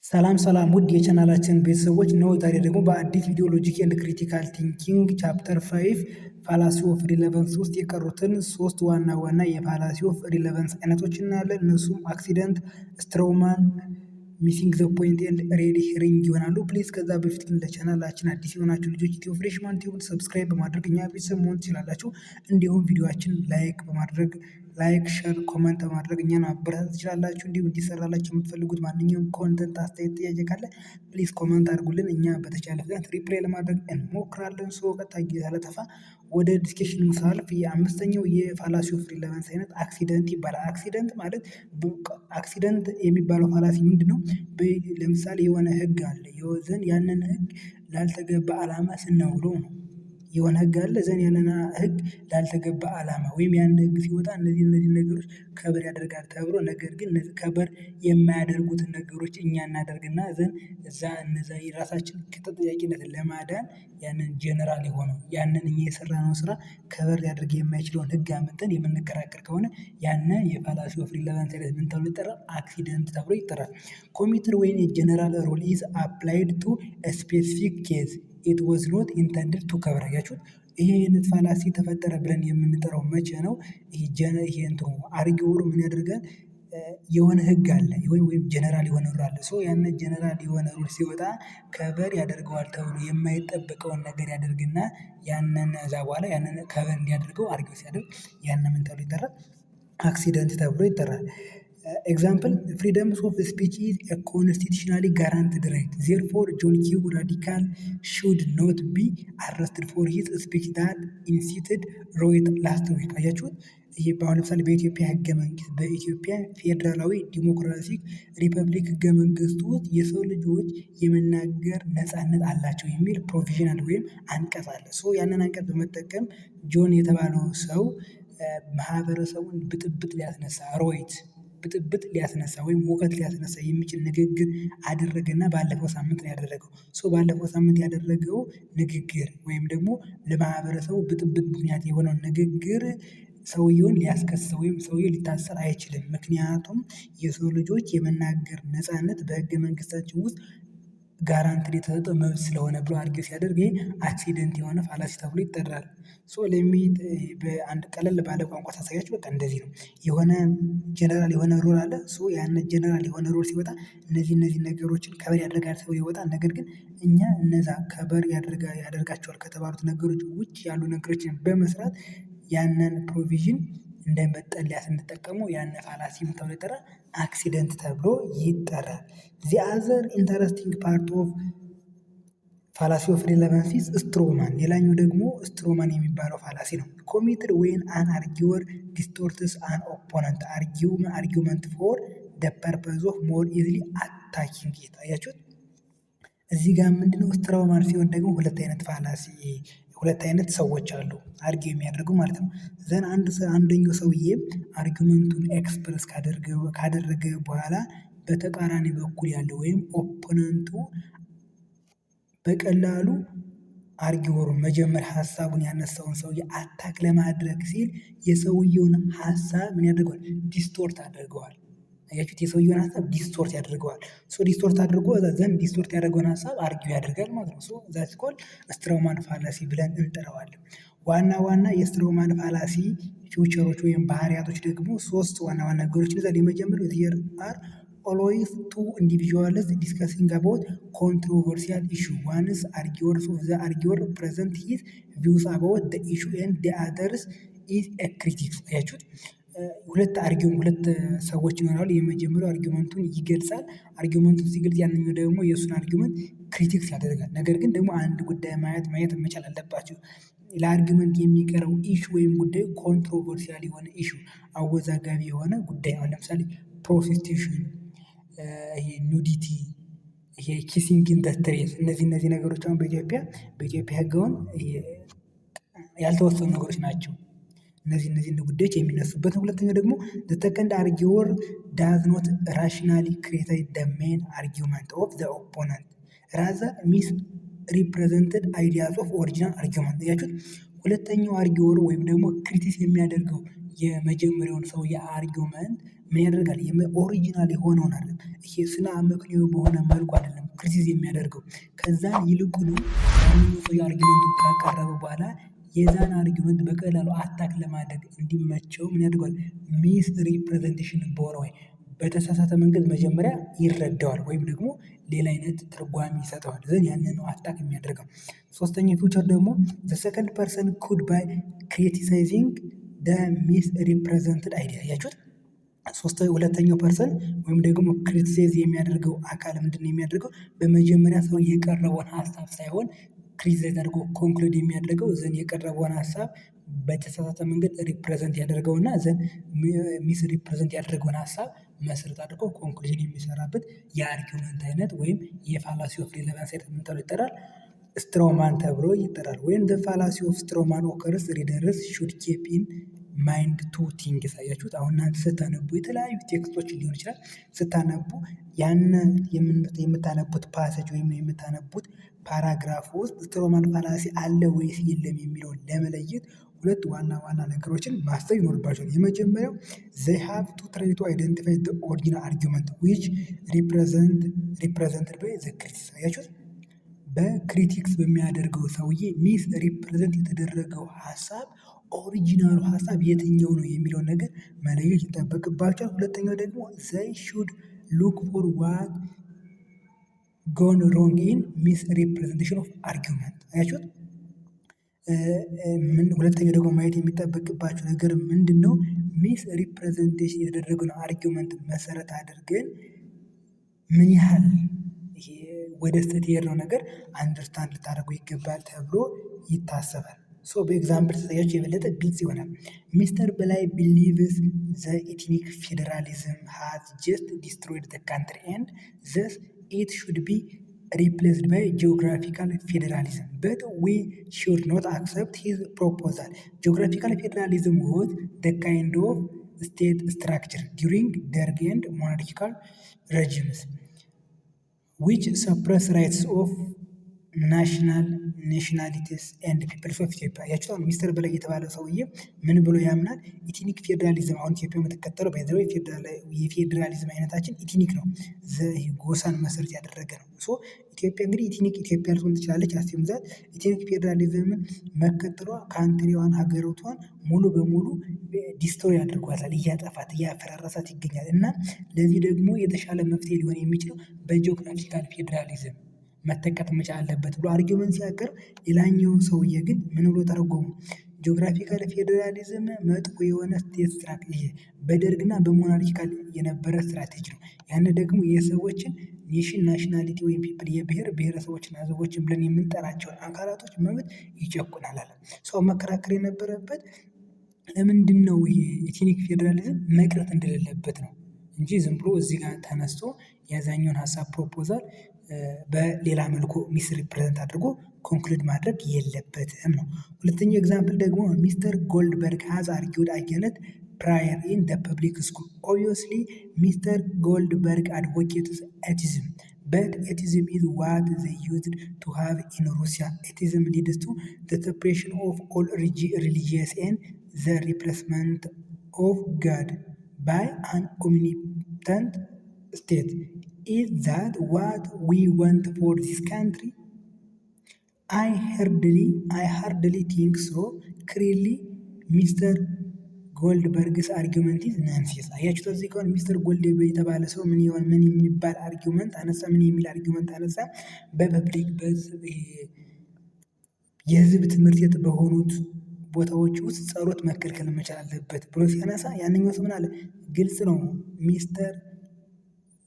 ሰላም ሰላም ውድ የቻናላችን ቤተሰቦች ነው። ዛሬ ደግሞ በአዲስ ቪዲዮ ሎጂክ ኤንድ ክሪቲካል ቲንኪንግ ቻፕተር 5 ፋላሲ ኦፍ ሪሌቫንስ ውስጥ የቀሩትን ሶስት ዋና ዋና የፋላሲ ኦፍ ሪሌቫንስ አይነቶች እናያለን። እነሱም አክሲደንት፣ ስትሮውማን፣ ሚሲንግ ዘ ፖይንት ኤንድ ሬድ ሄሪንግ ይሆናሉ። ፕሊዝ ከዛ በፊት ግን ለቻናላችን አዲስ የሆናችሁ ልጆች ኢትዮ ፍሬሽማን ቲዩብን ሰብስክራይብ በማድረግ እኛ ቤተሰብ መሆን ትችላላችሁ። እንዲሁም ቪዲዮችን ላይክ በማድረግ ላይክ፣ ሸር፣ ኮመንት በማድረግ እኛን ማበረታታት ትችላላችሁ። እንዲሁም እንዲሰራላችሁ የምትፈልጉት ማንኛውም ኮንተንት፣ አስተያየት፣ ጥያቄ ካለ ፕሊዝ ኮመንት አድርጉልን። እኛ በተቻለ ፍጥነት ሪፕላይ ለማድረግ እንሞክራለን። ቀጣይ ጊዜ ሳላጠፋ ወደ ዲስከሽኑ ሳልፍ የአምስተኛው የፋላሲ ኦፍ ሪሌቫንስ አይነት አክሲደንት ይባላል። አክሲደንት ማለት አክሲደንት የሚባለው ፋላሲ ምንድን ነው? ለምሳሌ የሆነ ህግ አለ ዘን ያንን ህግ ላልተገባ ዓላማ ስናውለው ነው። የሆነ ህግ አለ ዘን ያንን ህግ ላልተገባ ዓላማ ወይም ያን ህግ ሲወጣ እነዚህ ነገሮች ከበር ያደርጋል ተብሎ ነገር ግን ከበር የማያደርጉትን ነገሮች እኛ እናደርግና ዘን እነዛ የራሳችን ከተጠያቂነት ለማዳን ያንን ጀነራል የሆነው ያንን እኛ የሰራነው ስራ ከበር ሊያደርግ የማይችለውን ህግ አምጥተን የምንከራከር ከሆነ ያነ የፋላሲ ኦፍ ሪሌቫንስ አይነት ምን ተብሎ ይጠራል? አክሲደንት ተብሎ ይጠራል። ኮሚትድ ወይም የጀነራል ሩል ኢዝ አፕላይድ ቱ ስፔሲፊክ ኬዝ ኢት ዋዝ ኖት ኢንተንድድ ቱ ከቨር። አያችሁት? ይሄ አይነት ፋላሲ ተፈጠረ ብለን የምንጠራው መቼ ነው? ይሄ እንትኑ አርጊውሩ ምን ያደርጋል? የሆነ ህግ አለ ወይም ጀነራል የሆነ ሩል አለ። ያን ጀነራል የሆነ ሩል ሲወጣ ከበር ያደርገዋል ተብሎ የማይጠበቀውን ነገር ያደርግና ያንን እዛ በኋላ ያንን ከበር እንዲያደርገው አርጊው ሲያደርግ ያንን ምን ተብሎ ይጠራል? አክሲደንት ተብሎ ይጠራል። ኤግዛምፕል ፍሪደምስ ኦፍ ስፒች ኢዝ ኤ ኮንስቲቱሽናሊ ጋራንትድ ራይት ዜርፎር ጆን ኪው ራዲካል ሹድ ኖት ቢ አረስትድ ፎር ሂዝ ስፒች ዳት ኢንሲትድ ሮይት ላስት ዊክ። አያችሁት? ይሄ በአሁን ለምሳሌ በኢትዮጵያ ህገ መንግስት በኢትዮጵያ ፌዴራላዊ ዲሞክራሲክ ሪፐብሊክ ህገ መንግስት ውስጥ የሰው ልጆች የመናገር ነፃነት አላቸው የሚል ፕሮቪዥናል ወይም አንቀጽ አለ። ያንን አንቀጽ በመጠቀም ጆን የተባለው ሰው ማህበረሰቡን ብጥብጥ ሊያስነሳ ብጥብጥ ሊያስነሳ ወይም ሁከት ሊያስነሳ የሚችል ንግግር አደረገና ባለፈው ሳምንት ነው ያደረገው። ባለፈው ሳምንት ያደረገው ንግግር ወይም ደግሞ ለማህበረሰቡ ብጥብጥ ምክንያት የሆነውን ንግግር ሰውየውን ሊያስከስሰው ወይም ሰውየው ሊታሰር አይችልም። ምክንያቱም የሰው ልጆች የመናገር ነፃነት በህገ መንግስታችን ውስጥ ጋራንትድ የተሰጠው መብት ስለሆነ ብሎ አርጊው ሲያደርግ ይሄ አክሲደንት የሆነ ፋላሲ ተብሎ ይጠራል። በአንድ ቀለል ባለ ቋንቋ ሳሳያችሁ በቃ እንደዚህ ነው። የሆነ ጀነራል የሆነ ሩል አለ። ያን ጀነራል የሆነ ሩል ሲወጣ እነዚህ ነገሮችን ከበር ያደርጋል ተብሎ ይወጣል። ነገር ግን እኛ እነዛ ከበር ያደርጋቸዋል ከተባሉት ነገሮች ውጭ ያሉ ነገሮችን በመስራት ያንን ፕሮቪዥን እንደ መጠለያ ስንጠቀመው ያነ ፋላሲ ምን ተብሎ ይጠራል? አክሲደንት ተብሎ ይጠራል። ዚ አዘር ኢንተረስቲንግ ፓርት ኦፍ ፋላሲ ኦፍ ሪሌቫንስ ኢዝ ስትሮማን። ሌላኛው ደግሞ ስትሮማን የሚባለው ፋላሲ ነው። ኮሚትድ ዌን አን አርጊወር ዲስቶርትስ አን ኦፖነንት አርጊውመንት ፎር ደ ፐርፐዝ ኦፍ ሞር ኢዝሊ አታኪንግ ኢት። አያችሁት? እዚህ ጋር ምንድነው ስትሮማን ሲሆን ደግሞ ሁለት አይነት ሰዎች አሉ አርጊው የሚያደርጉ ማለት ነው። ዘን አንደኛው ሰውዬ አርጊመንቱን ኤክስፕረስ ካደረገ በኋላ በተቃራኒ በኩል ያለው ወይም ኦፖነንቱ በቀላሉ አርጊወሩን መጀመሪያ ሀሳቡን ያነሳውን ሰውዬ አታክ ለማድረግ ሲል የሰውየውን ሀሳብ ምን ያደርገዋል? ዲስቶርት አድርገዋል። አያችሁት? የሰውየውን ሀሳብ ዲስቶርት ያደርገዋል። ዲስቶርት አድርጎ ዘንድ ዲስቶርት ያደረገውን ሀሳብ አርጊው ያደርጋል ማለት ነው። ዛትስ ኮልድ ስትሮማን ፋላሲ ብለን እንጠራዋለን። ዋና የስትሮማን ፋላሲ ፊውቸሮች ወይም ባህሪያቶች ደግሞ ሶስት ዋና ነገሮች ይዛል። የመጀመሪያው ዜር አር ኦልዌይስ ቱ ኢንዲቪዥዋልስ ዲስከሲንግ አባውት ኮንትሮቨርሲያል ኢሹ ዋንስ አርጊወርስ ኦፍ ዘ አርጊወር ፕሬዘንት ሂዝ ቪውስ አባውት ዘ ኢሹ ኤንድ ዘ አዘርስ ኢዝ ኤ ክሪቲክ። አያችሁት? ሁለት ሰዎች ይኖራሉ። የመጀመሪያው አርጊመንቱን ይገልጻል። አርጊመንቱን ሲገልጽ ያንኛው ደግሞ የእሱን አርጊመንት ክሪቲክስ ያደርጋል። ነገር ግን ደግሞ አንድ ጉዳይ ማየት መቻል አለባቸው። ለአርጊመንት የሚቀረው ኢሹ ወይም ጉዳዩ ኮንትሮቨርሲያል የሆነ ኢሹ አወዛጋቢ የሆነ ጉዳይ አሁን ለምሳሌ ፕሮስቲቱሽን፣ ይሄ ኑዲቲ፣ ይሄ ኪሲንግ ኢን ዘ ስትሬት እነዚህ ነገሮች አሁን በኢትዮጵያ ህገውን ያልተወሰኑ ነገሮች ናቸው። እነዚህ ጉዳዮች የሚነሱበት ነው። ሁለተኛው ደግሞ ዘ ሰከንድ አርጊወር ዳዝ ኖት ራሽናሊ ክሪቲሳይዝ ዘ ሜን አርጊውመንት ኦፍ ዘ ኦፖነንት ራዘር ሚስ ሪፕሬዘንትድ አይዲያስ ኦፍ ኦሪጂናል አርጊውመንት። ያችሁት? ሁለተኛው አርጊወር ወይም ደግሞ ክሪቲስ የሚያደርገው የመጀመሪያውን ሰው የአርጊውመንት ምን ያደርጋል? ኦሪጂናል የሆነውን አይደለም፣ ይሄ ስነ አመክንዮ በሆነ መልኩ አይደለም ክሪቲዝ የሚያደርገው። ከዛ ይልቁኑ ያንኛው ሰው የአርጊውመንቱን ካቀረበ በኋላ የዛን አርጊውመንት በቀላሉ አታክ ለማድረግ እንዲመቸው ምን ያደርገዋል? ሚስ ሪፕሬዘንቴሽን በሆነ ወይ በተሳሳተ መንገድ መጀመሪያ ይረዳዋል ወይም ደግሞ ሌላ አይነት ትርጓሜ ይሰጠዋል። ዘን ያንን ነው አታክ የሚያደርገው። ሶስተኛው ፊውቸር ደግሞ ዘ ሰከንድ ፐርሰን ኩድ ባይ ክሪቲሳይዚንግ ደ ሚስ ሪፕሬዘንትድ አይዲያ። ያችሁት ሁለተኛው ፐርሰን ወይም ደግሞ ክሪቲሳይዝ የሚያደርገው አካል ምንድን ነው የሚያደርገው? በመጀመሪያ ሰው የቀረበውን ሀሳብ ሳይሆን ክሪቲሳይዝ አድርጎ ኮንክሉድ የሚያደርገው ዘን የቀረበውን ሀሳብ በተሳሳተ መንገድ ሪፕሬዘንት ያደርገውና ዘን ሚስ ሪፕሬዘንት ያደረገውን ሀሳብ መሰረት አድርጎ ኮንክሉዥን የሚሰራበት የአርጊውመንት አይነት ወይም የፋላሲ ኦፍ ሪሌቫንስ አይነት ምን ተብሎ ይጠራል? ስትሮማን ተብሎ ይጠራል። ወይም ዘ ፋላሲ ኦፍ ስትሮማን ኦከርስ ሪደርስ ሹድ ኪፕ ኢን ማይንድ ቱ ቲንግስ። አያችሁት? አሁን እናንተ ስታነቡ የተለያዩ ቴክስቶችን ሊሆን ይችላል ስታነቡ ያን የምታነቡት ፓሰጅ ወይም የምታነቡት ፓራግራፍ ውስጥ ስትሮማን ፋላሲ አለ ወይስ የለም የሚለውን ለመለየት ሁለት ዋና ዋና ነገሮችን ማሰብ ይኖርባቸዋል። የመጀመሪያው they have to try to identify the original argument which represented by the critics። አያችሁት? በክሪቲክስ በሚያደርገው ሰውዬ ሚስ ሪፕሬዘንት የተደረገው ሀሳብ ኦሪጂናሉ ሀሳብ የትኛው ነው የሚለውን ነገር መለየት ይጠበቅባቸዋል። ሁለተኛው ደግሞ they should look for what gone wrong in misrepresentation of argument። አያችሁት? ሁለተኛው ደግሞ ማየት የሚጠበቅባቸው ነገር ምንድን ነው? ሚስ ሪፕሬዘንቴሽን የተደረገውን አርጊውመንት መሰረት አድርገን ምን ያህል ወደ ስህተት የሄድነው ነገር አንደርስታንድ ልታደርጉ ይገባል ተብሎ ይታሰባል። በኤግዛምፕል ተጠያቸው የበለጠ ግልጽ ይሆናል። ሚስተር በላይ ቢሊቭስ ዘ ኢትኒክ ፌዴራሊዝም ሃዝ ጀስት ዲስትሮይድ ዘ ካንትሪ ኤንድ ዘስ ኢት ሹድ ቢ replaced by geographical federalism, but we should not accept his proposal. Geographical federalism was the kind of state structure during Derg and monarchical regimes which suppress rights of ናሽናሊቲስ ኤንድ ፒፕልስ ኦፍ ኢትዮጵያ። ያቸው ሚስተር በላይ የተባለ ሰውዬ ምን ብሎ ያምናል? ኢትኒክ ፌዴራሊዝም አሁን ኢትዮጵያ የምትከተለው በዘው የፌዴራሊዝም አይነታችን ኢትኒክ ነው፣ ጎሳን መሰረት ያደረገ ነው። ኢትዮጵያ እንግዲህ ኢትኒክ ኢትዮጵያ ልትሆን ትችላለች። አስምዛት ኢትኒክ ፌዴራሊዝምን መከተሏ ካንትሪዋን ሀገሪቷን ሙሉ በሙሉ ዲስትሮይ አድርጓታል፣ እያጠፋት እያፈራረሳት ይገኛል። እና ለዚህ ደግሞ የተሻለ መፍትሄ ሊሆን የሚችለው በጂኦግራፊካል ፌዴራሊዝም መተካት መቻል አለበት ብሎ አርጊውመንት ሲያቀርብ፣ ሌላኛው ሰውዬ ግን ምን ብሎ ተረጎሙ? ጂኦግራፊካል ፌዴራሊዝም መጥፎ የሆነ ስቴት ስትራቴጂ በደርግና በሞናርኪካል የነበረ ስትራቴጂ ነው። ያን ደግሞ የሰዎችን ኔሽን ናሽናሊቲ ወይም ፒፕል የብሔር ብሔረሰቦችና ህዝቦችን ብለን የምንጠራቸውን አካላቶች መብት ይጨቁናል አለ። ሰው መከራከር የነበረበት ለምንድን ነው ይሄ ኢትኒክ ፌዴራሊዝም መቅረት እንደሌለበት ነው እንጂ ዝም ብሎ እዚህ ጋር ተነስቶ የዛኛውን ሀሳብ ፕሮፖዛል በሌላ መልኩ ሚስ ሪፕሬዘንት አድርጎ ኮንክሉድ ማድረግ የለበትም ነው። ሁለተኛው ኤግዛምፕል ደግሞ ሚስተር ጎልድበርግ ሃዝ አርጊውድ አጌንስት ፕራየር ኢን ዘ ፐብሊክ ስኩል። ኦብቪየስሊ ሚስተር ጎልድበርግ አድቮኬትስ ኤቲዝም but atheism is what they used to have in Russia. Atheism leads to the separation of all religious and the replacement of God by an omnipotent state. Is that what we want for this country? I hardly think so. Clearly, Mr. ጎልድበርግስ አርጊውመንት ኢዝ ናንሴንስ። አያችሁ እዚህ ጋር ሚስተር ጎልድበርግ የተባለ ሰው ምን የሚባል አርጊውመንት አነሳ? ምን የሚል አርጊውመንት አነሳ? በፐብሊክ የህዝብ ትምህርት ቤት በሆኑት ቦታዎች ውስጥ ጸሎት መከልከል መቻል አለበት ብሎ ሲያነሳ፣ ያንኛው ሰው ምን አለ? ግልጽ ነው። ሚስተር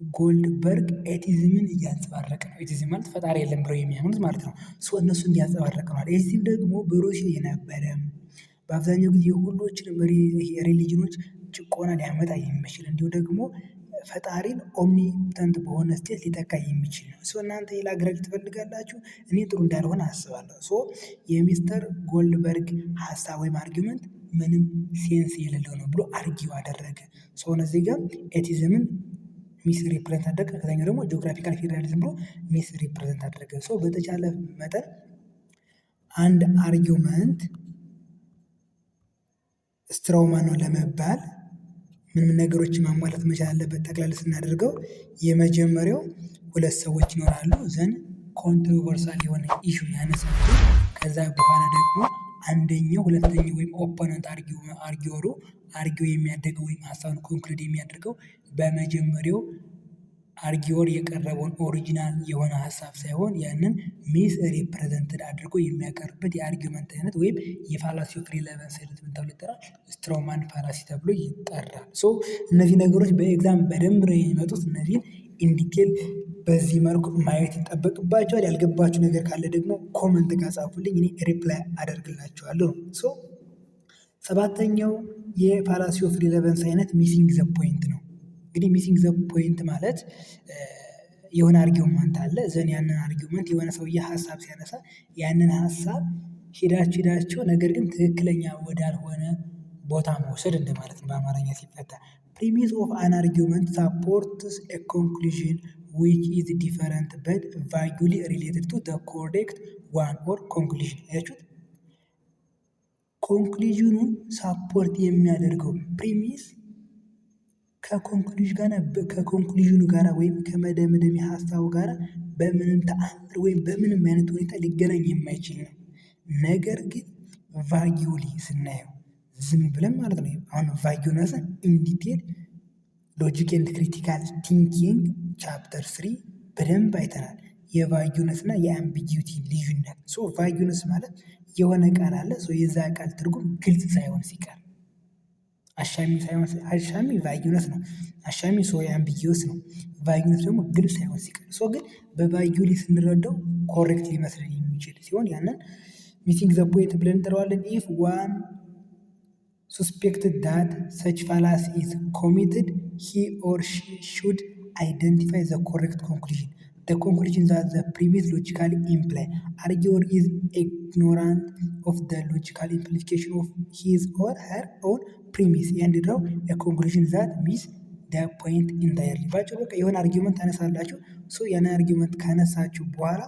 ጎልድበርግ ኤቲዝምን እያንጸባረቀ ነው። ኤቲዝም ማለት ፈጣሪ የለም ብለው የሚያምኑት ማለት ነው። እነሱ እንዲያንጸባረቅ ነው። ኤቲዝም ደግሞ በሩሲያ የነበረ በአብዛኛው ጊዜ ሁሎችንም ሪሊጅኖች ጭቆና ሊያመጣ የሚችል እንዲሁ ደግሞ ፈጣሪን ኦምኒተንት በሆነ ስቴት ሊተካ የሚችል ነው። እናንተ ላግራችሁ ትፈልጋላችሁ፣ እኔ ጥሩ እንዳልሆነ አስባለሁ። የሚስተር ጎልድበርግ ሀሳብ ወይም አርጊመንት ምንም ሴንስ የሌለው ነው ብሎ አርጊው አደረገ። እነዚህ ጋር ኤቲዝምን ሚስ ሪፕሬዘንት አደረገ፣ ከዛኛው ደግሞ ጂኦግራፊካል ፌዴራሊዝም ብሎ ሚስ ሪፕሬዘንት አደረገ። በተቻለ መጠን አንድ አርጊውመንት ስትራውማን ነው ለመባል ምን ነገሮችን ማሟላት መቻል አለበት? ጠቅላላ ስናደርገው የመጀመሪያው ሁለት ሰዎች ይኖራሉ። ዘን ኮንትሮቨርሳል የሆነ ኢሹ ያነሳሉ። ከዛ በኋላ ደግሞ አንደኛው ሁለተኛው ወይም ኦፖነንት አርጊወሩ አርጊው የሚያደርገው ወይም ሀሳቡን ኮንክሉድ የሚያደርገው በመጀመሪያው አርጊወር የቀረበውን ኦሪጂናል የሆነ ሀሳብ ሳይሆን ያንን ሚስ ሪፕሬዘንትድ አድርጎ የሚያቀርብበት የአርጊመንት አይነት ወይም የፋላሲ ኦፍ ሪሌቫንስ አይነት ምን ተብሎ ይጠራል? ስትሮማን ፋላሲ ተብሎ ይጠራል። ሶ እነዚህ ነገሮች በኤግዛም በደንብ ነው የሚመጡት። እነዚህን ኢንዲቴል በዚህ መልኩ ማየት ይጠበቅባቸዋል። ያልገባችሁ ነገር ካለ ደግሞ ኮመንት ጋር ጻፉልኝ፣ እኔ ሪፕላይ አደርግላችኋለሁ። ሶ ሰባተኛው የፋላሲ ኦፍ ሪሌቫንስ አይነት ሚሲንግ ዘ ፖይንት ነው። እንግዲህ ሚሲንግ ዘ ፖይንት ማለት የሆነ አርጊውመንት አለ። ዘን ያንን አርጊውመንት የሆነ ሰውዬ ሀሳብ ሲያነሳ ያንን ሀሳብ ሄዳችሁ ነገር ግን ትክክለኛ ወዳልሆነ ቦታ መውሰድ እንደማለት ነው በአማርኛ ሲፈታ። ፕሪሚስ ኦፍ አን አርጊውመንት ሳፖርትስ ኤ ኮንክሉዥን ዊች ኢዝ ዲፈረንት በት ቫጉሊ ሪሌትድ ቱ ዘ ኮሬክት ዋን ኦር ኮንክሉዥን። አያችሁት? ኮንክሉዥኑን ሳፖርት የሚያደርገው ፕሪሚስ ከኮንክሉዥኑ ጋር ወይም ከመደምደሚያ ሀሳቡ ጋር በምንም ተአምር ወይም በምንም አይነት ሁኔታ ሊገናኝ የማይችል ነው። ነገር ግን ቫጊውሊ ስናየው ዝም ብለን ማለት ነው። አሁን ቫጊውነስን ኢንዲቴል ሎጂክ ኤንድ ክሪቲካል ቲንኪንግ ቻፕተር 3 በደንብ አይተናል። የቫጊውነስ እና የአምቢጊዩቲ ልዩነት። ሶ ቫጊውነስ ማለት የሆነ ቃል አለ። የዛ ቃል ትርጉም ግልጽ ሳይሆን ሲቀር አሻሚ ቫጊውነስ ነው። አሻሚ አምቢጊየስ ነው። ቫጊውነስ ደግሞ ግልጽ ሳይሆን ሲቀር ግን በቫጊውሊ ስንረዳው ኮሬክት ሊመስለን የሚችል ሲሆን ያንን ሚሲንግ ዘ ፖይንት ብለን እንጠራዋለን። ኢፍ ዋን suspected that such fallacy is committed, he or she should identify the correct conclusion. The conclusion that the premise logically imply. Arguer is ignorant of the logical implication of his or her own premise and draw a conclusion that miss the point entirely. ባጭሩ በቃ የሆነ አርጊውመንት ታነሳላችሁ። ያን አርጊውመንት ካነሳችሁ በኋላ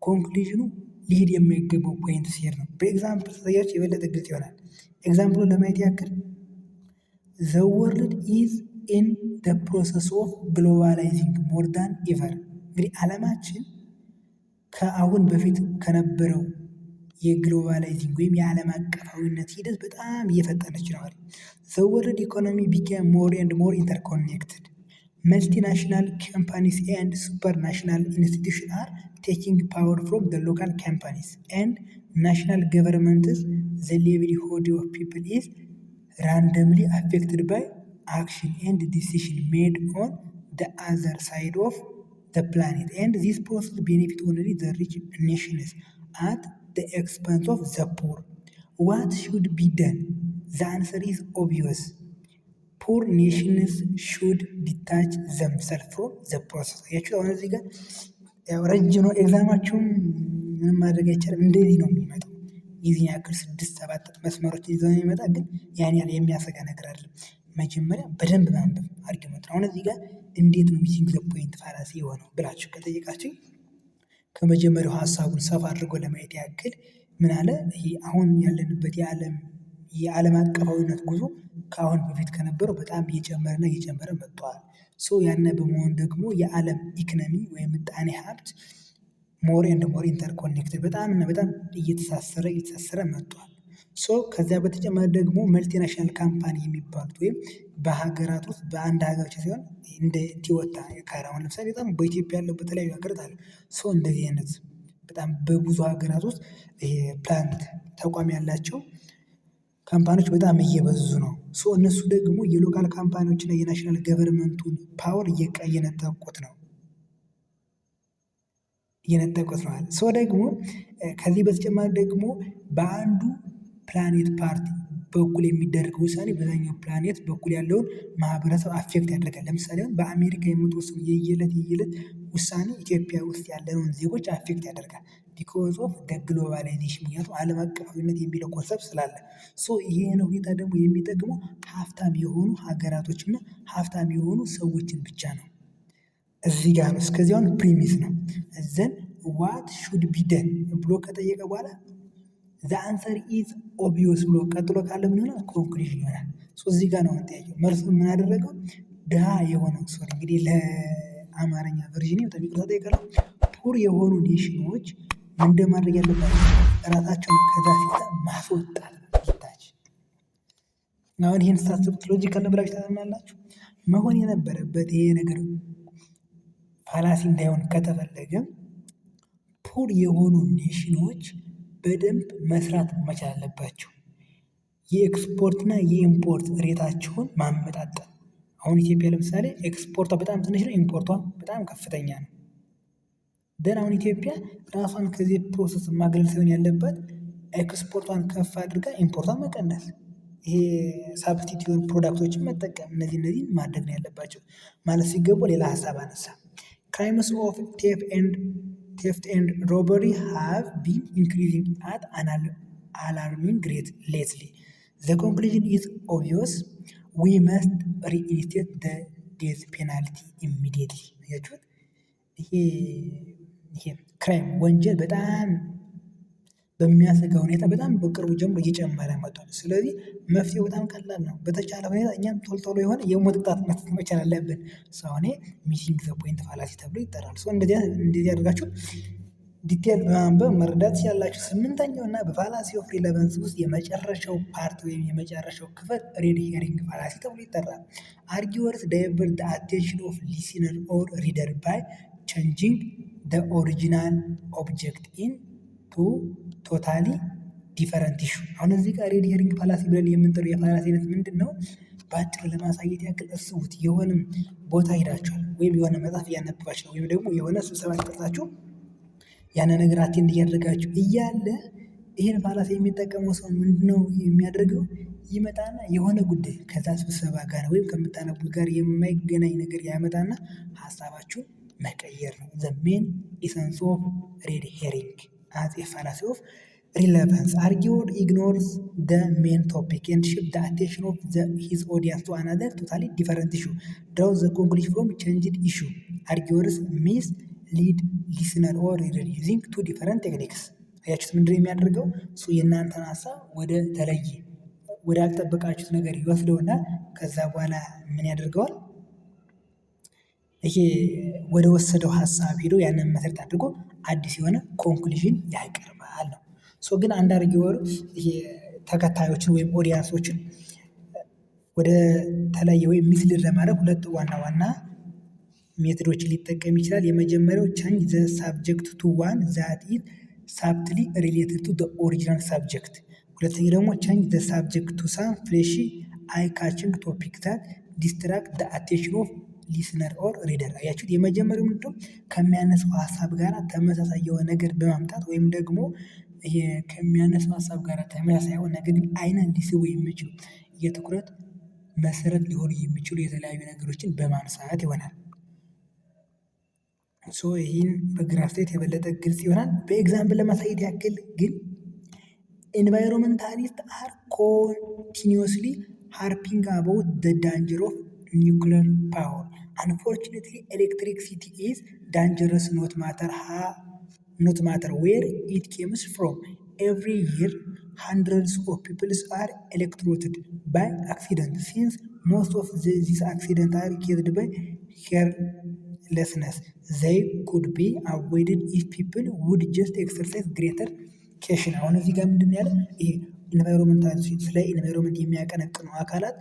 ኮንክሉዥኑ ሊሄድ የሚገባው ፖይንት ሲሄድ ነው። በኤግዛምፕል ተጠያችሁ የበለጠ ግልጽ ይሆናል። ኤግዛምፕሉን ለማየት ያክል ዘ ወርልድ ኢዝ ኢን ዘ ፕሮሰስ ኦፍ ግሎባላይዚንግ ሞር ዳን ኤቨር። እንግዲህ ዓለማችን ከአሁን በፊት ከነበረው የግሎባላይዚንግ ወይም የዓለም አቀፋዊነት ሂደት በጣም እየፈጠነች ነው። ዘ ወርልድ ኢኮኖሚ ቢኬም ሞር ኤንድ ሞር ኢንተርኮኔክትድ። መልቲናሽናል ካምፓኒስ ኤንድ ሱፐርናሽናል ኢንስቲትዩሽን አር taking power from the local companies and national governments. The livelihood of people is randomly affected by action and decision made on the other side of the planet, and this process benefit only the rich nations at the expense of the poor. What should be done? The answer is obvious. Poor nations should detach themselves from the process. አሁን እዚህ ጋር ያው ረጅም ነው ኤግዛማችሁም ምንም ማድረግ አይቻልም። እንደዚህ ነው የሚመጣው። የዚህን ያክል 6-7 መስመሮችን ይዘው የሚመጣ ግን ያን ያህል የሚያሰጋ ነገር አይደለም። መጀመሪያ በደንብ ማንበብ አርጊውመንት። አሁን እዚህ ጋር እንዴት ነው ሚሲንግ ዘ ፖይንት ፋላሲ የሆነው ብላችሁ ከጠየቃችሁ ከመጀመሪያው ሀሳቡን ሰፋ አድርጎ ለማየት ያክል ምን አለ? ይሄ አሁን ያለንበት የዓለም አቀፋዊነት ጉዞ ከአሁን በፊት ከነበረው በጣም እየጨመረ መጥቷል። ያነ በመሆን ደግሞ የዓለም ኢኮኖሚ ወይም ምጣኔ ሀብት ሞር ኤንድ ሞር ኢንተርኮኔክትድ በጣም እየተሳሰረ መጥቷል። ከዚያ በተጨማሪ ደግሞ መልቲናሽናል ካምፓኒ የሚባሉት ወይም በሀገራት ውስጥ በአንድ ሀገር ብቻ ሳይሆን እንደ ቲዮታ ካራውን ለምሳሌ በጣም በኢትዮጵያ ያለው በተለያዩ ሀገራት አለ። እንደዚህ አይነት በጣም በብዙ ሀገራት ውስጥ ፕላንት ተቋም ያላቸው ካምፓኒዎች በጣም እየበዙ ነው። እነሱ ደግሞ የሎካል ካምፓኒዎችና የናሽናል ገቨርንመንቱን ፓወር እየነጠቁት ነው። ደግሞ ከዚህ በተጨማሪ ደግሞ በአንዱ ፕላኔት ፓርቲ በኩል የሚደረገው ውሳኔ በዛኛው ፕላኔት በኩል ያለውን ማህበረሰብ አፌክት ያደርጋል። ለምሳሌ አሁን በአሜሪካ የምትወስኑ የየዕለት ውሳኔ ኢትዮጵያ ውስጥ ያለውን ዜጎች አፌክት ያደርጋል። ቢኮዝ ኦፍ ግሎባላይዜሽን፣ ምክንያቱም ዓለም አቀፋዊነት የሚለው ኮንሰፕት ስላለ። ይህን ሁኔታ ደግሞ የሚጠቅመው ሀብታም የሆኑ ሀገራቶችና ሀብታም የሆኑ ሰዎችን ብቻ ነው። እዚህ ጋር ነው። እስከዚያውን ፕሪሚስ ነው። ዘን ዋት ሹድ ቢ ደን ብሎ ከጠየቀ በኋላ ዘ አንሰር ኢዝ ኦብቪየስ ብሎ ቀጥሎ ካለ ምን ይሆናል? ኮንክሉዥን ይሆናል። እዚህ ጋር ነው ጥያቄው። መልሱ ምን አደረገው? ድሃ የሆነው ሶሪ እንግዲህ ለአማርኛ ቨርዥን በጣም ይቅርታ ጠይቃለሁ። ፑር የሆኑ ኔሽኖች ምን ማድረግ ያለባቸው? ራሳቸውን ከዛ ሲስተም ማስወጣት ይታች። አሁን ይህን ስታስቡት ሎጂካል ነው ብላችሁ ታምናላችሁ? መሆን የነበረበት ይሄ ነገር ፋላሲ እንዳይሆን ከተፈለገ ፑር የሆኑ ኔሽኖች በደንብ መስራት መቻል አለባቸው። የኤክስፖርትና የኢምፖርት ሬታቸውን ማመጣጠን። አሁን ኢትዮጵያ ለምሳሌ ኤክስፖርቷ በጣም ትንሽ ነው፣ ኢምፖርቷ በጣም ከፍተኛ ነው። ደን አሁን ኢትዮጵያ ራሷን ከዚህ ፕሮሰስ ማግለል ሳይሆን ያለበት ኤክስፖርቷን ከፍ አድርጋ ኢምፖርቷን መቀነስ፣ ይሄ ሳብስቲቲዩት ፕሮዳክቶችን መጠቀም፣ እነዚህ ማድረግ ነው ያለባቸው ማለት ሲገቡ ሌላ ሀሳብ አነሳ። ክራይምስ ኦፍ ቴፍት ኤንድ ሮበሪ ሃቭ ቢን ኢንክሪዚንግ አት አን አላርሚንግ ሬት ሌትሊ ዘ ኮንክሉዥን ኢዝ ኦብቪየስ ዊ መስት ሪኢንስቴት ዘ ዴዝ ፔናልቲ ኢሚዲየትሊ። ያችሁት ይሄ ክራይም ወንጀል በጣም በሚያሰጋ ሁኔታ በጣም በቅርቡ ጀምሮ እየጨመረ መጥቷል። ስለዚህ መፍትሄው በጣም ቀላል ነው። በተቻለ ሁኔታ እኛም ቶሎ የሆነ የሞት ቅጣት መስጠት መቻል አለብን። ሰውኔ ሚሲንግ ዘ ፖይንት ፋላሲ ተብሎ ይጠራል። እንደዚህ አድርጋችሁ ዲቴል በማንበብ መረዳት ትችላላችሁ። ስምንተኛው እና በፋላሲ ኦፍ ሪሌቫንስ ውስጥ የመጨረሻው ፓርት ወይም የመጨረሻው ክፍል ሬድ ሄሪንግ ፋላሲ ተብሎ ይጠራል። አርጊወርስ ዳይቨርት ዘ አቴንሽን ኦፍ ሊስነር ኦር ሪደር ባይ ቼንጂንግ ዘ ኦሪጂናል ኦብጀክት ኢን ቱ ቶታሊ ዲፈረንት ኢሹ። አሁን እዚህ ጋር ሬድ ሄሪንግ ፋላሲ ብለን የምንጠራው የፋላሲ አይነት ምንድን ነው? በአጭር ለማሳየት ያክል እስቡት። የሆነ ቦታ ሄዳችኋል ወይም የሆነ መጽሐፍ እያነበባችሁ ነው ወይም ደግሞ የሆነ ስብሰባ ተጠርታችሁ ያነ ነገር አቴንድ እያደረጋችሁ እያለ ይህን ፋላሲ የሚጠቀመው ሰው ምንድነው የሚያደርገው? ይመጣና የሆነ ጉዳይ ከዛ ስብሰባ ጋር ወይም ከምታነቡት ጋር የማይገናኝ ነገር ያመጣና ሀሳባችሁን መቀየር ነው። ዘ ሜን ኢሰንስ ኦፍ ሬድ ሄሪንግ as a fallacy of relevance. Arguer ignores the main topic and shifts the attention of his audience to another totally different issue. Draws the conclusion from changed issue. Arguers mislead listener or reader using two different techniques. አያችሁት ምንድን ነው የሚያደርገው? እሱ የእናንተን ሀሳብ ወደ ተለየ ወደ አልጠበቃችሁት ነገር ይወስደውና ከዛ በኋላ ምን ያደርገዋል? ይሄ ወደ ወሰደው ሀሳብ ሄዶ ያንን መሰረት አድርጎ አዲስ የሆነ ኮንክሉዥን ያቀርባል ነው። ግን አንድ አርጊወር ተከታዮችን ወይም ኦዲየንሶችን ወደ ተለየ ወይም ሚስሊድ ለማድረግ ሁለት ዋና ሜቶዶችን ሊጠቀም ይችላል። የመጀመሪያው ቼንጅ ዘ ሳብጀክት ቱ ዋን ዛት ኢዝ ሳብትሊ ሪሌትድ ቱ ዘ ኦሪጂናል ሳብጀክት። ሁለተኛው ደግሞ ቼንጅ ዘ ሳብጀክት ቱ ሳም ፍሌሺ አይ ካቺንግ ቶፒክ ዛት ዲስትራክት ዘ አቴንሽን ኦፍ ሊስነር ኦር ሪደር። አያችሁት? የመጀመሪያው ምንድነው? ከሚያነሳው ሀሳብ ጋር ተመሳሳይ የሆነ ነገር በማምጣት ወይም ደግሞ ከሚያነሳው ሀሳብ ጋር ተመሳሳይ የሆነ ነገር ግን አይንን ሊስቡ የሚችሉ የትኩረት መሰረት ሊሆኑ የሚችሉ የተለያዩ ነገሮችን በማንሳት ይሆናል። ይህን በግራፍ ላይ የበለጠ ግልጽ ይሆናል። በኤግዛምፕል ለማሳየት ያክል ግን ኤንቫይሮንመንታሊስት አር ኮንቲኒየስሊ ሃርፒንግ አባውት ዘ ዳንጀር ኦፍ nuclear power. Unfortunately, electricity is dangerous not matter where it comes from. Every year, hundreds of people are electrocuted by accident. Since most of these accidents are caused by carelessness, they could be avoided if people would just exercise greater caution. አሁን እዚህ ጋር ምንድን ያለ ኢንቫይሮንመንታል ስለ ኢንቫይሮንመንት የሚያቀነቅኑ አካላት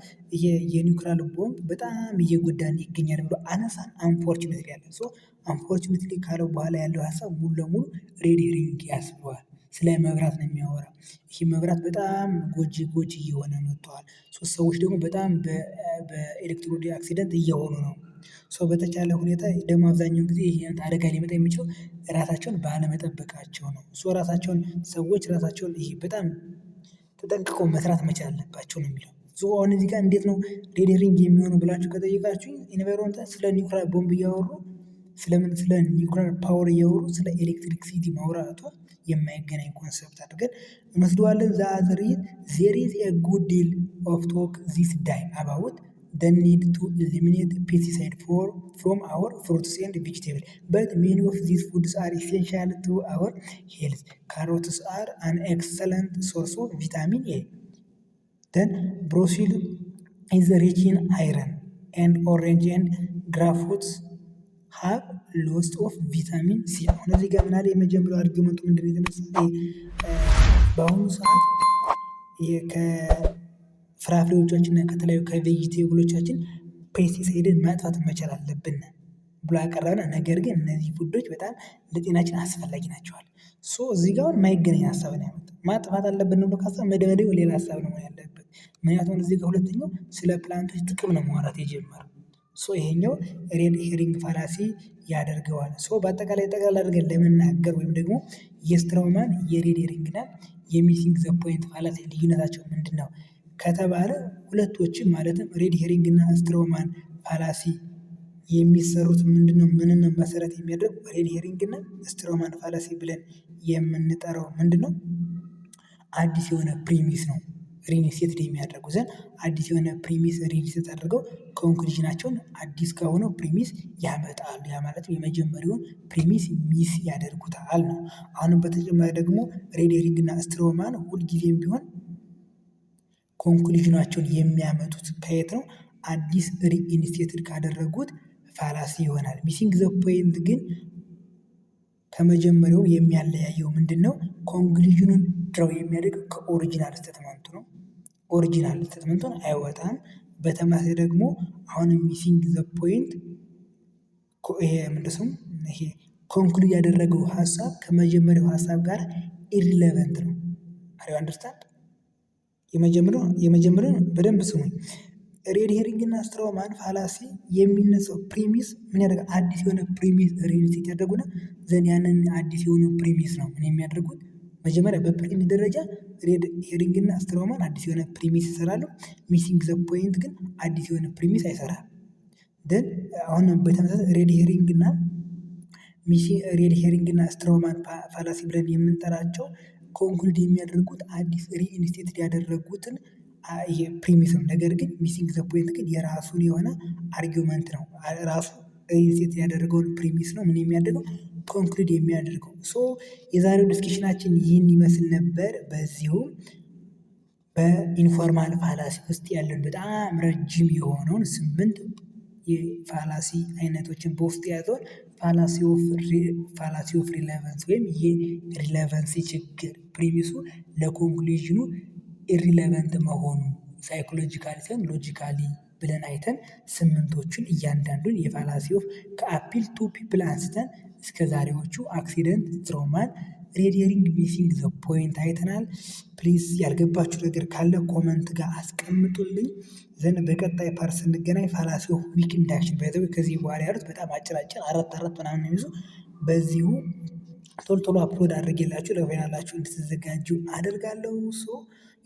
የኒውክሊየር ቦምብ በጣም እየጎዳን ይገኛል ብሎ አነሳን። አንፎርቹኔትሊ ያለ አንፎርቹኔትሊ ካለው በኋላ ያለው ሀሳብ ሙሉ ለሙሉ ሬድ ሄሪንግ ያስብለዋል። ስለ መብራት ነው የሚያወራው። ይህ መብራት በጣም ጎጂ እየሆነ መጥተዋል። ሰዎች ደግሞ በጣም በኤሌክትሪክ አክሲደንት እየሆኑ ነው። በተቻለ ሁኔታ ደግሞ አብዛኛውን ጊዜ ይህ አደጋ ሊመጣ የሚችለው ራሳቸውን ባለመጠበቃቸው ነው። ሰዎች ራሳቸውን ይሄ በጣም ተጠንቅቀው መስራት መቻል አለባቸው ነው የሚለው። አሁን እዚህ ጋር እንዴት ነው ሬድ ሄሪንግ የሚሆነው ብላችሁ ከጠየቃችሁ ኢንቫይሮንመንታል ስለ ኒውክሊየር ቦምብ እያወሩ ስለ ኒውክሊየር ፓወር እያወሩ ስለ ኤሌክትሪክሲቲ ማውራቷ የማይገናኝ ኮንሰፕት አድርገን እንወስደዋለን። ዜር ኢዝ ኤ ጉድ ዲል ኦፍ ቶክ ዚስ ዳይ አባውት the need to eliminate pesticide from our fruits and vegetables. But many of these foods are essential to our health. Carrots are an excellent source of vitamin A. Then broccoli is rich in iron, and orange and grapefruits have lots of vitamin C። አሁን እዚህ ጋር ምናለ የመጀመሪያው አርጊመንቱ ምንድን ነው የተነሳ በአሁኑ ሰዓት ከፍራፍሬዎቻችንና ከተለያዩ ከቬጂቴብሎቻችን ፔስቲሳይድን ማጥፋት መቻል አለብን ብሎ ያቀረበና ነገር ግን እነዚህ ፉዶች በጣም ለጤናችን አስፈላጊ ናቸዋል። እዚህ ጋር የማይገናኝ ሀሳብ ነው ያመጣው። ማጥፋት አለብን ብሎ ካሰብ መደመደብ ሌላ ሀሳብ ነው ያለበት። ምክንያቱም እዚህ ጋር ሁለተኛው ስለ ፕላንቶች ጥቅም ነው ማውራት የጀመረው። ይሄኛው ሬድ ሄሪንግ ፋላሲ ያደርገዋል። በአጠቃላይ ጠቅላላ አድርገን ለመናገር ወይም ደግሞ የስትራውማን የሬድ ሄሪንግና የሚሲንግ ዘ ፖይንት ፋላሲ ልዩነታቸው ምንድን ነው ከተባለ ሁለቶችም ማለትም ሬድ ሄሪንግ እና ስትራውማን ፋላሲ የሚሰሩት ምንድነው ምንን መሰረት የሚያደርግ ሬድ ሄሪንግ እና ስትራውማን ፋላሲ ብለን የምንጠራው ምንድነው አዲስ የሆነ ፕሪሚስ ነው ሪኒሴት የሚያደርጉ ዘንድ አዲስ የሆነ ፕሪሚስ ሪኒሴት አድርገው ኮንክሉዥናቸውን አዲስ ከሆነው ፕሪሚስ ያመጣሉ። ያ ማለት የመጀመሪያውን ፕሪሚስ ሚስ ያደርጉታል ነው። አሁንም በተጨማሪ ደግሞ ሬድ ሄሪንግ እና ስትራውማን ሁልጊዜም ቢሆን ኮንክሉዥናቸውን የሚያመጡት ከየት ነው? አዲስ ሪኢንስቴትድ ካደረጉት ፋላሲ ይሆናል። ሚሲንግ ዘ ፖይንት ግን ከመጀመሪያው የሚያለያየው ምንድን ነው? ኮንክሉዥኑን ድራው የሚያደርግ ከኦሪጂናል ስቴትመንቱ ነው። ኦሪጂናል ስቴትመንቱን አይወጣም። በተመሳሳይ ደግሞ አሁን ሚሲንግ ዘ ፖይንት ይሄ ምንድነው ይሄ ኮንክሉድ ያደረገው ሀሳብ ከመጀመሪያው ሀሳብ ጋር ኢሪሌቨንት ነው። አሪ አንደርስታንድ የመጀመሪያው በደንብ ስሙኝ። ሬድ ሄሪንግ እና ስትራውማን ፋላሲ የሚነሳው ፕሪሚስ ምን ያደርጋል? አዲስ የሆነ ፕሪሚስ ሪኒሴት ያደርጉና ዘን ያንን አዲስ የሆነ ፕሪሚስ ነው ምን የሚያደርጉት መጀመሪያ በፕሪሚስ ደረጃ ሬድ ሄሪንግ እና ስትራውማን አዲስ የሆነ ፕሪሚስ ይሰራሉ። ሚሲንግ ዘ ፖይንት ግን አዲስ የሆነ ፕሪሚስ አይሰራም። ደን አሁን በተመሳሳይ ሬድ ሄሪንግ እና ስትራውማን ፋላሲ ብለን የምንጠራቸው ኮንክሉድ የሚያደርጉት አዲስ ሪኢንስቴትድ ያደረጉትን ይሄ ፕሪሚስ ነው። ነገር ግን ሚሲንግ ዘ ፖይንት ግን የራሱን የሆነ አርጊውመንት ነው። ራሱ ሪኢንስቴት ያደረገውን ፕሪሚስ ነው ምን የሚያደርገው ኮንክሉድ የሚያደርገው። የዛሬው ዲስከሽናችን ይህን ይመስል ነበር። በዚሁም በኢንፎርማል ፋላሲ ውስጥ ያለን በጣም ረጅም የሆነውን 8 የፋላሲ አይነቶችን በውስጥ የያዘውን ፋላሲ ኦፍ ሪሌቫንስ ወይም የሪሌቫንሲ ችግር ፕሪሚሱ ለኮንክሉዥኑ ኢሪሌቨንት መሆኑ ሳይኮሎጂካሊ ሳይሆን ሎጂካሊ ብለን አይተን 8ቶቹን እያንዳንዱን የፋላሲ ኦፍ ከአፒል ቱ ፒፕል አንስተን እስከ ዛሬዎቹ አክሲደንት፣ ስትራውማን፣ ሬድ ሄሪንግ፣ ሚሲንግ ዘ ፖይንት አይተናል። ፕሊዝ ያልገባችሁ ነገር ካለ ኮመንት ጋር አስቀምጡልኝ። ዘንድ በቀጣይ ፓርት ስንገናኝ ፋላሲ ኦፍ ዊክ ኢንዳክሽን ባይዘው ከዚህ በኋላ ያሉት በጣም አጭር 4 ምናምን የሚይዙ በዚሁ ቶሎ አፕሎድ አድርጌላችሁ ለፋይናላችሁ እንድትዘጋጁ አደርጋለሁ።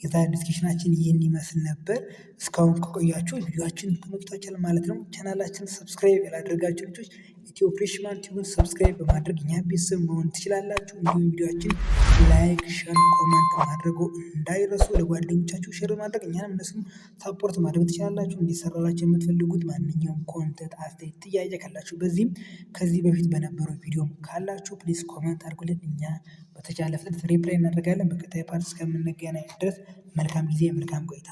የዛሬ ዲስከሽናችን ይህን ይመስል ነበር። እስካሁን ከቆያችሁ ቪዲዮአችን ተመችቷችኋል ማለት ነው። ቻናላችን ሰብስክራይብ ያላደረጋችሁ ልጆች ኢትዮ ፍሬሽማን ቲዩብን ሰብስክራይብ በማድረግ እኛ ቤተሰብ መሆን ትችላላችሁ። እንዲሁም ቪዲዮአችን ላይክ፣ ሼር፣ ኮመንት ማድረጉ እንዳይረሱ። ለጓደኞቻችሁ ሼር ማድረግ እኛንም እነሱም ሳፖርት ማድረግ ትችላላችሁ። እንዲሰራላችሁ የምትፈልጉት ማንኛውም ኮንተንት፣ አስተያየት፣ ጥያቄ ካላችሁ በዚህም ከዚህ በፊት በነበረው ቪዲዮም ካላችሁ ፕሊዝ ኮመንት አድርጉልን። እኛ በተቻለ ፍጥነት ሪፕላይ እናደርጋለን። በቀጣይ ፓርት እስከምንገናኝ ድረስ መልካም ጊዜ፣ መልካም ቆይታ